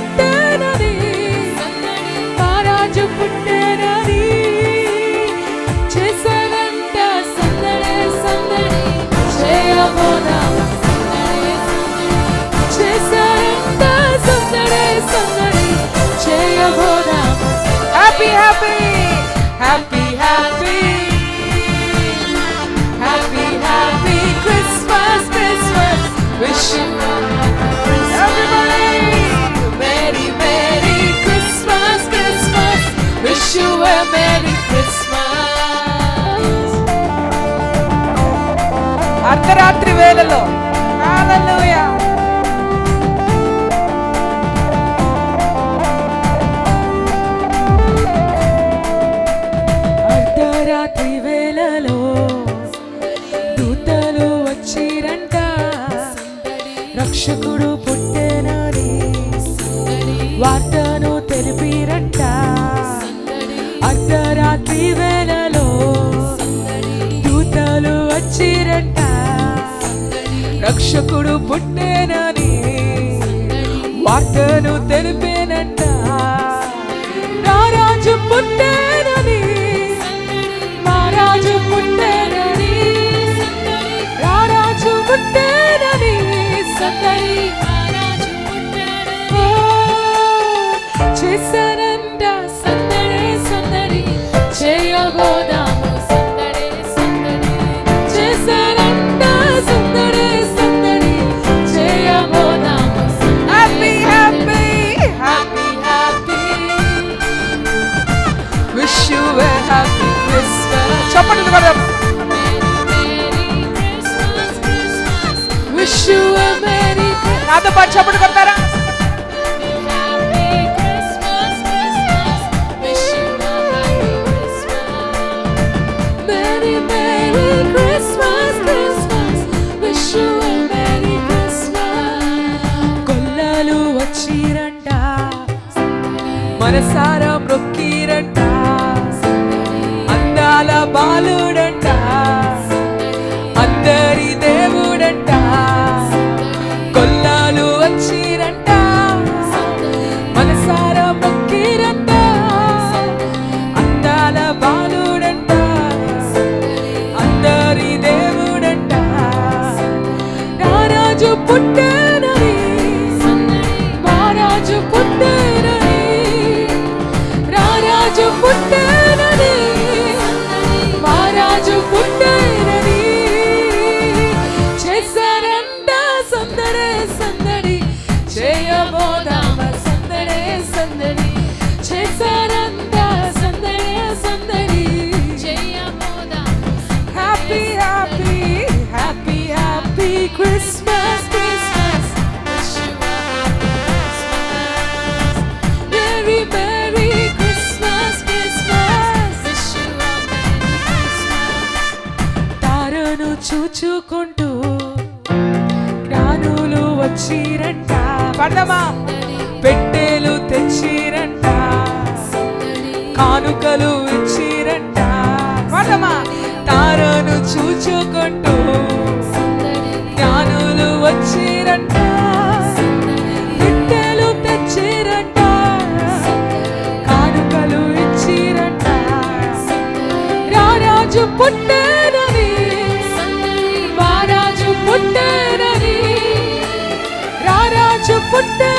పుట్టేనని, మహారాజు పుట్టేనని చేశారంట సందడే సందడి చేయబోదాం, చేశారంట సందడే సందడి చేయబోదాం. Happy happy happy happy happy happy Christmas Christmas wish you everybody merry merry Christmas Christmas wish you a merry Christmas. అర్ధరాత్రి వేళలో హల్లెలూయా. అర్ధరాత్రి వేళలో దూతలు వచ్చిరంట, రక్షకుడు పుట్టేనని వార్తను తెలిపిరంట. అర్ధరాత్రి వేళలో దూతలు వచ్చిరంట, రక్షకుడు పుట్టేనని వార్తను తెలిపేనంట. రారాజు పుట్టేనని, మహారాజు పుట్టేనని, రారాజు పుట్టేనని సందడి చేశారంట సందడే సందడి చేయబోదాము, సందడే సందడి చేశారంట సందడే సందడి చేయబోదాము. Happy happy happy happy wish you a happy Christmas. చెప్పండి madam. Wish you a merry, నాతో పాటు చెప్పండి కొడతారా? కొల్లలు వచ్చిరంట, మనసారా మొక్కిరంట, అందాల బాలుడంట, అందరి దేవుడంట. కొల్లలు వచ్చిరంట, మనసారా మొక్కిరంట, అందాల బాలుడంట, అందరి దేవుడంట. రారాజు పుట్టేనని, మహారాజు పుట్టేనని, రారాజు పుట్టేనని, మహారాజు పుట్టేనని చేశారంట సందడే సందడి చేయబోదామ, సందడే సందడి చేశారంట సందడే సందడి చేయబోదాం. Happy happy happy happy Christmas Christmas merry merry Christmas Christmas. తారను చూచుకుంటూ జ్ఞానులు వచ్చిరంట, పడదమా పెట్టెలు తెచ్చిరంట, కానుకలు ఇచ్చిరంట. పడదమా తారను చూచుకుంటూ జ్ఞానులు వచ్చిరంట, పెట్టెలు తెచ్చిరంట, కానుకలు ఇచ్చిరంట. రారాజు పుట్టేనని, మహారాజు పుట్టేనని, రారాజు పుట్టే